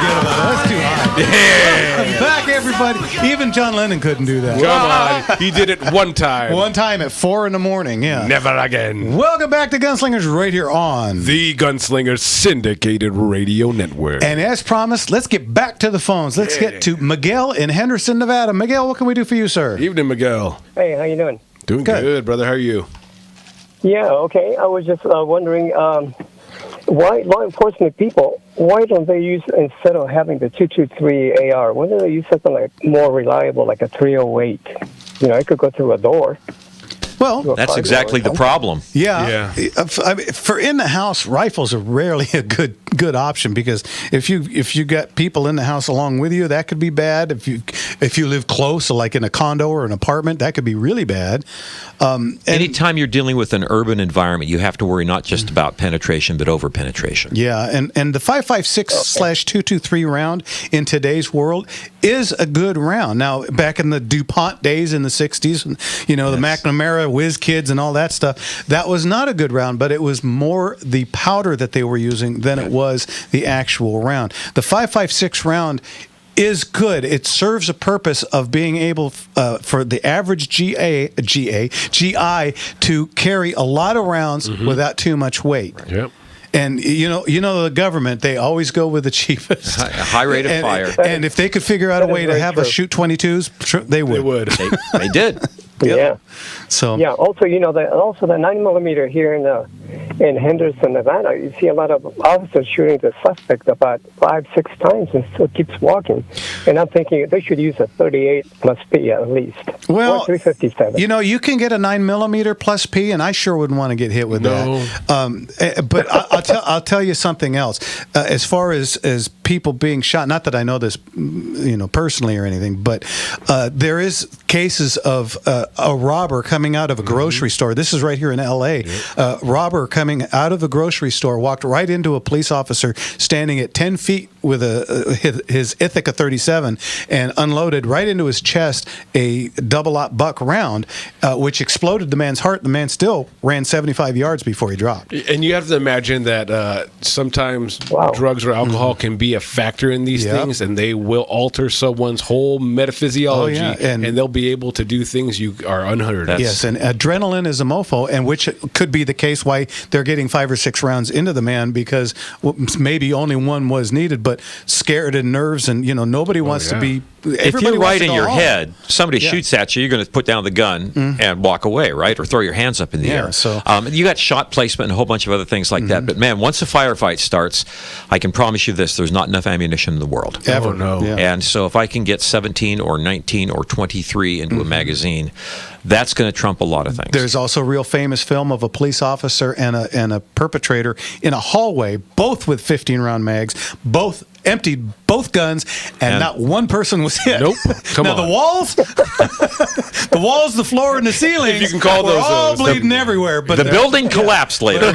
forget about it. That's too high. Yeah. Back, everybody. Even John Lennon couldn't do that. Come on. He did it one time. One time at 4 a.m, yeah. Never again. Welcome back to Gunslingers right here on The Gunslinger Syndicated Radio Network. And as promised, let's get back to the phones. Let's get to Miguel in Henderson, Nevada. Miguel, what can we do for you, sir? Evening, Miguel. Hey, how you doing? Doing good, brother. How are you? Yeah, okay. I was just wondering, why law enforcement people, why don't they use, instead of having the 223 AR, why don't they use something like more reliable, like a 308? You know, it could go through a door. Well, that's exactly the problem. Yeah. I mean, for in the house, rifles are rarely a good option because if you got people in the house along with you, that could be bad. If you live close, like in a condo or an apartment, that could be really bad. Anytime you're dealing with an urban environment, you have to worry not just about penetration but over penetration. Yeah, and the 5.56/223 round in today's world is a good round. Now, back in the DuPont days in the 60s, you know, the McNamara Whiz Kids and all that stuff, that was not a good round, but it was more the powder that they were using than it was the actual round. The 5.56 round is good. It serves a purpose of being able for the average GI to carry a lot of rounds without too much weight. Yep. And you know the government, they always go with the cheapest. High rate of fire. And if they could figure out a way to have us shoot 22s, they would. They would. They did. Yeah. So yeah. Also, you know, the 9mm here in Henderson, Nevada, you see a lot of officers shooting the suspect about 5-6 times and still keeps walking. And I'm thinking they should use a 38 plus P at least. Well, or 357. You know, you can get a 9mm plus P, and I sure wouldn't want to get hit with that. But I'll tell you something else. As far as people being shot, not that I know this, you know, personally or anything, but there is cases of a robber coming out of a grocery store. This is right here in L.A. Robber coming out of a grocery store walked right into a police officer standing at 10 feet with his Ithaca 37 and unloaded right into his chest a double-aught buck round, which exploded the man's heart. The man still ran 75 yards before he dropped. And you have to imagine that sometimes drugs or alcohol can be a factor in these things, and they will alter someone's whole metaphysiology, and they'll be able to do things you are unheard of. Yes, and adrenaline is a mofo, and which could be the case why they're getting 5 or 6 rounds into the man because maybe only one was needed, but scared and nerves, and you know nobody wants to be. If you're right in your head, somebody shoots at you, you're going to put down the gun and walk away, right, or throw your hands up in the air. So you got shot placement and a whole bunch of other things like that. But man, once a firefight starts, I can promise you this: there's not enough ammunition in the world. Ever. Oh, no. Yeah. And so if I can get 17 or 19 or 23 into a magazine, that's going to trump a lot of things. There's also a real famous film of a police officer and a perpetrator in a hallway, both with 15-round mags, both emptied both guns, and not one person was hit. Nope. Come on. The walls, the floor, and the ceiling. If you can call were those all those. bleeding everywhere. But the building collapsed later.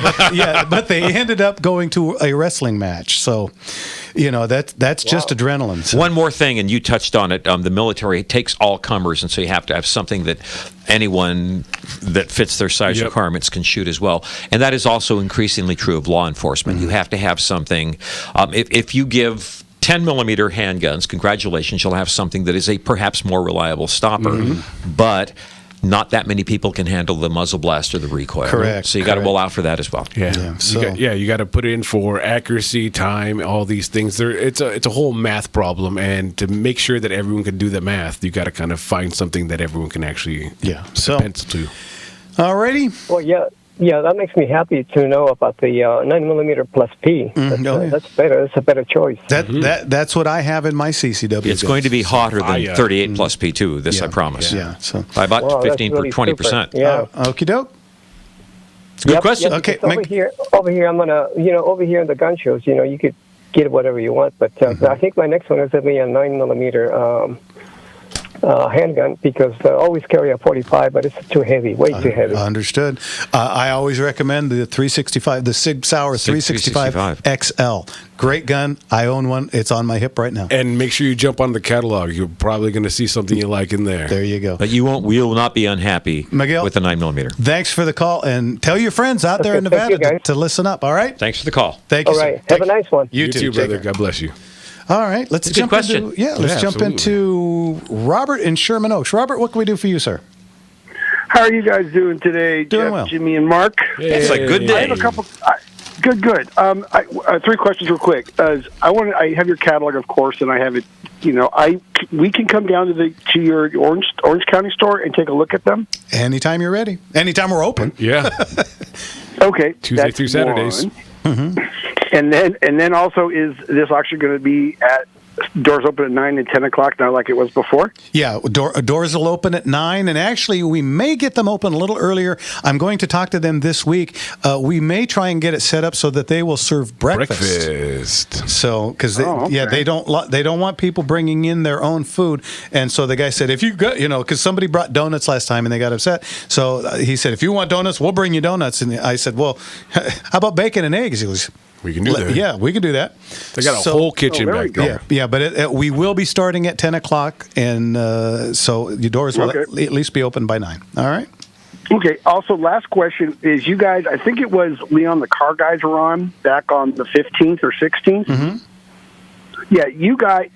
But they ended up going to a wrestling match. So, you know, that's just adrenaline. So. One more thing, and you touched on it. The military takes all comers, and so you have to have something that anyone that fits their size requirements can shoot as well. And that is also increasingly true of law enforcement. You have to have something. If you give 10mm handguns, congratulations, you'll have something that is a perhaps more reliable stopper. But not that many people can handle the muzzle blast or the recoil. Correct. So you got to roll out for that as well. Yeah. So You got to put in for accuracy, time, all these things. It's a whole math problem, and to make sure that everyone can do the math, you got to kind of find something that everyone can actually pencil to. Alrighty. Well, yeah, that makes me happy to know about the 9mm plus P. That's better. That's a better choice. That's what I have in my CCW. It's going to be hotter than 38 plus P2. This I promise. Yeah. So by about 15 or 20%. Yeah. Okie doke. It's a good question. Okay. Over here, I'm gonna, over here in the gun shows, you could get whatever you want, but I think my next one is going to be a 9mm handgun because I always carry a 45, but it's too heavy, way too heavy. Understood. I always recommend the 365, the Sig Sauer 365 XL. Great gun. I own one. It's on my hip right now. And make sure you jump on the catalog. You're probably going to see something you like in there. There you go. But you will not be unhappy Miguel, with the 9mm. Thanks for the call, and tell your friends out there in Nevada to listen up, all right? Thanks for the call. Thank you, all right. sir. Have a nice one. You too, too, brother. Take care. God bless you. All right, let's jump into absolutely. into Robert in Sherman Oaks. Robert, what can we do for you, sir? How are you guys doing today, Doing Jeff, well. Jimmy, and Mark? It's a good day. I have a couple. Good. 3 questions real quick. I have your catalog, of course, and I have it. We can come down to your Orange County store and take a look at them. Anytime you're ready. Anytime we're open. Yeah. Okay. Tuesday through Saturdays. Mm-hmm. And then also, is this auction going to be at doors open at 9 and 10 o'clock now, like it was before? Yeah, doors will open at 9, and actually, we may get them open a little earlier. I'm going to talk to them this week. We may try and get it set up so that they will serve breakfast. So, because they don't want people bringing in their own food, and so the guy said, if you got, because somebody brought donuts last time and they got upset. So he said, if you want donuts, we'll bring you donuts. And I said, well, how about bacon and eggs? He goes, we can do that. Yeah, we can do that. They got a whole kitchen back there. Yeah, but we will be starting at 10 o'clock, and so your doors will at least be open by 9. All right? Okay. Also, last question is you guys, I think it was Leon, the car guys were on back on the 15th or 16th. Mm-hmm. Yeah, you guys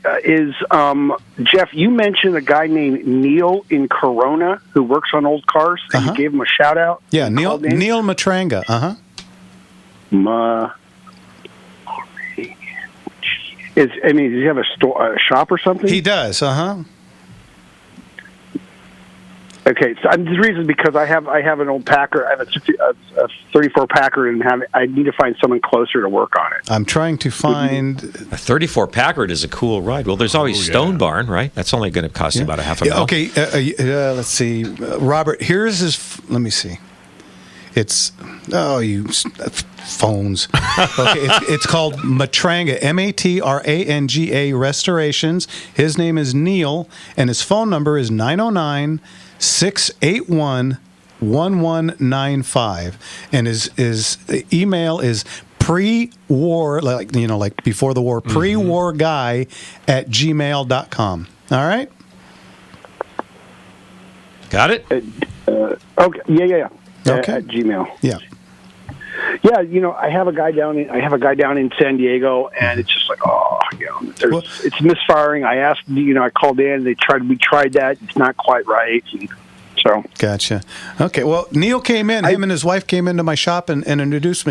Jeff, you mentioned a guy named Neil in Corona who works on old cars, and you gave him a shout-out. Yeah, Neil Matranga. Uh-huh. Does he have a shop or something? He does. Okay, so the reason is because I have an old Packard. I have a 34 Packard, and I need to find someone closer to work on it. I'm trying to find a 34 Packard is a cool ride. Well, there's always Stone Barn, right? That's only going to cost you about $500,000. Okay, let's see, Robert. Here's his. Let me see. It's phones. Okay, it's called Matranga, Matranga Restorations. His name is Neil, and his phone number is 909-681-1195, and his email is pre-war, like before the war, pre-war guy at gmail.com. All right. Got it. Okay. Yeah. Okay. At Gmail. Yeah. Yeah, I have a guy down in San Diego, and it's just like, it's misfiring. I asked, I called in. We tried that. It's not quite right. And so gotcha. Okay. Well, Neil came in. Him and his wife came into my shop and introduced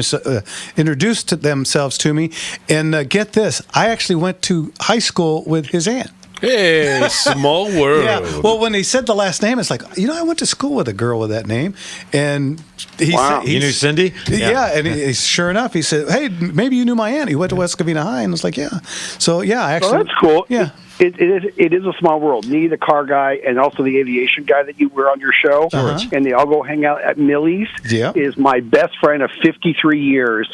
themselves to me. And get this, I actually went to high school with his aunt. Hey, small world. Yeah. Well, when he said the last name, it's like, I went to school with a girl with that name, and he said, you knew Cindy? Yeah, and sure enough, he said, "Hey, maybe you knew my aunt. He went to West Covina High," and I was like, "Yeah." So yeah, actually, that's cool. Yeah. It is a small world. Me, the car guy, and also the aviation guy that you were on your show, and they all go hang out at Millie's. Yeah. Is my best friend of 53 years.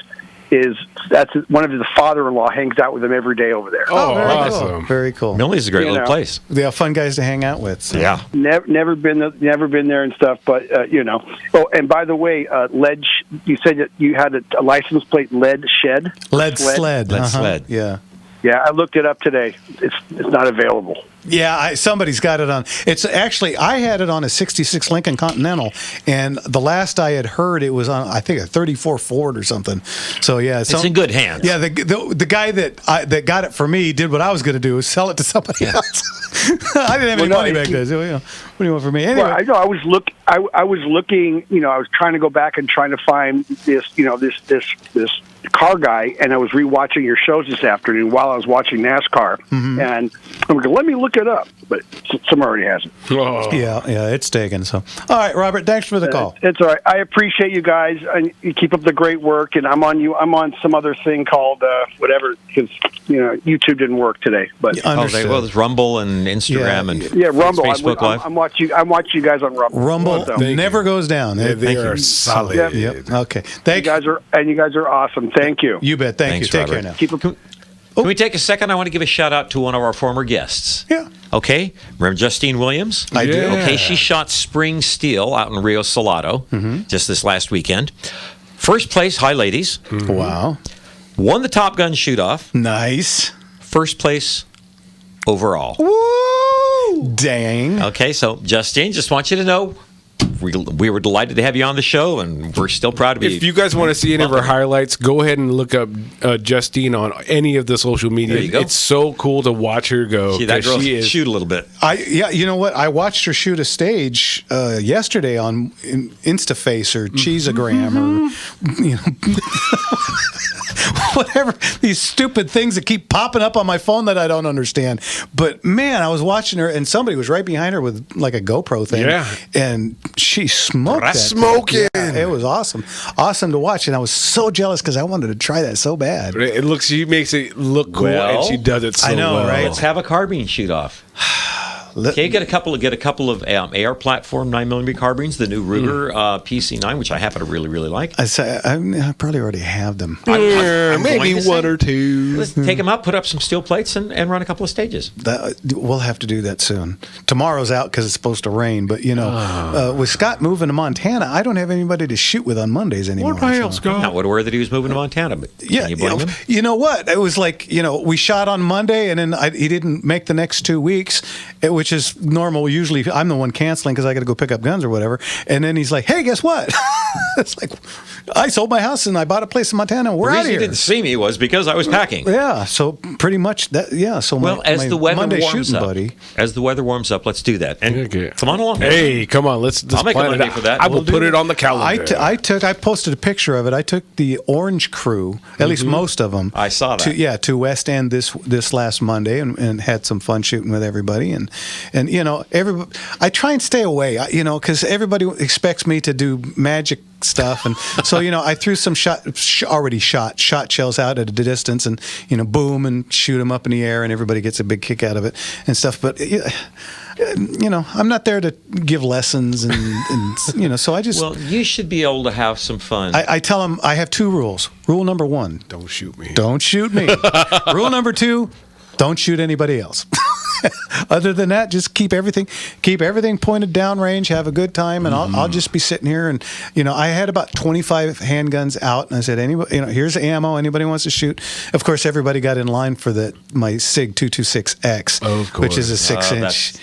That's one of his father-in-law hangs out with him every day over there. Oh, very awesome! Cool. Very cool. Millie's a great little place. They are fun guys to hang out with. So. Yeah. Never been there and stuff, but Oh, and by the way, lead. You said that you had a license plate, lead shed. Lead sled. Sled. Yeah. Yeah, I looked it up today. It's not available. Yeah, somebody's got it on. It's actually, I had it on a 66 Lincoln Continental, and the last I had heard it was on, I think, a 34 Ford or something. So yeah, it's in good hands. Yeah, the guy that got it for me did what I was going to do, was sell it to somebody else. I didn't have any money back then. So, what do you want from me? Anyway, well, I know I was looking. I was trying to go back and trying to find this car guy, and I was rewatching your shows this afternoon while I was watching NASCAR, and I'm like, let me look it up, but someone already has it. Oh. Yeah, it's taken. So, all right, Robert, thanks for the call. It's all right. I appreciate you guys, and you keep up the great work. And I'm on some other thing called whatever, because YouTube didn't work today. But there's Rumble and Instagram and Rumble. Facebook Live. I'm watching you guys on Rumble. Rumble never goes down. They are solid. Yep. Okay, you guys are awesome. Thank you. You bet. Thanks, you. Take Robert. care now. Can we take a second? I want to give a shout out to one of our former guests. Yeah. Okay. Remember Justine Williams? I do. Okay. She shot Spring Steel out in Rio Salado just this last weekend. First place, hi ladies. Wow. Won the Top Gun shoot-off. Nice. First place overall. Woo! Dang. Okay. So Justine, just want you to know, we were delighted to have you on the show, and we're still proud to be. If you guys want to see any of her highlights, go ahead and look up Justine on any of the social media. There you go. It's so cool to watch her go. See, that girl shoot a little bit. You know what? I watched her shoot a stage yesterday on Instaface or Cheeseagram or whatever, these stupid things that keep popping up on my phone that I don't understand. But man, I was watching her, and somebody was right behind her with like a GoPro thing. Yeah. And she smoked that. Smoking. Yeah, it was awesome to watch, and I was so jealous because I wanted to try that so bad. She makes it look cool, and she does it so well. Right? Let's have a carbine shoot off. Okay, get a couple of AR platform 9mm carbines, the new Ruger PC9, which I happen to really like. I probably already have them. I'm maybe one or two. Let's take them out, put up some steel plates, and run a couple of stages. We'll have to do that soon. Tomorrow's out because it's supposed to rain, but with Scott moving to Montana, I don't have anybody to shoot with on Mondays anymore. What else, Scott? I would aware that he was moving to Montana, but can you blame him? You know what? It was like, we shot on Monday, and then he didn't make the next 2 weeks, which is normal. Usually I'm the one canceling because I got to go pick up guns or whatever. And then he's like, hey, guess what? It's like, I sold my house and I bought a place in Montana. We're out of here. The reason you didn't see me was because I was packing. Yeah, so pretty much that. Yeah, so as the weather Monday warms up, as the weather warms up, let's do that. And come on along. Hey, come on, let's I'll make a plan Monday it for that. I will put it on the calendar. I posted a picture of it. I took the Orange Crew, at least most of them. I saw that. To West End this last Monday, and had some fun shooting with everybody. And everybody, I try and stay away, because everybody expects me to do magic stuff, and so I threw some shot shells out at a distance, and boom, and shoot them up in the air, and everybody gets a big kick out of it and stuff. But I'm not there to give lessons, and so I just. Well, you should be able to have some fun. I tell them I have 2 rules. Rule number 1: don't shoot me. Don't shoot me. Rule number 2: don't shoot anybody else. Other than that, just keep everything pointed downrange, have a good time, and I'll just be sitting here. And I had about 25 handguns out, and I said, anybody, here's ammo. Anybody wants to shoot? Of course, everybody got in line for my SIG 226X, which is a 6-inch.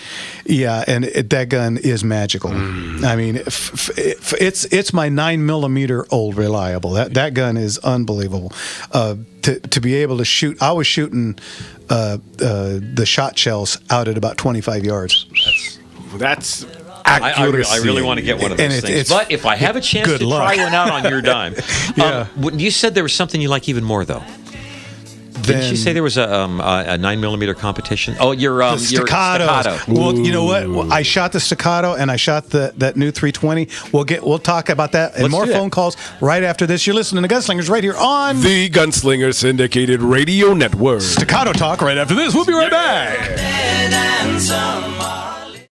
Yeah, and that gun is magical. I mean, it's my 9mm old reliable. That gun is unbelievable. To be able to shoot, I was shooting the shot shells out at about 25 yards. That's accuracy. I really want to get one of those things. But if I have a chance to try one out on your dime. You said there was something you like even more, though. Didn't you say there was a 9mm competition? Oh, your staccato. Well, you know what? I shot the staccato, and I shot that new 320. We'll talk about that and more phone calls right after this. You're listening to Gunslingers right here on the Gunslinger Syndicated Radio Network. Staccato talk right after this. We'll be right back.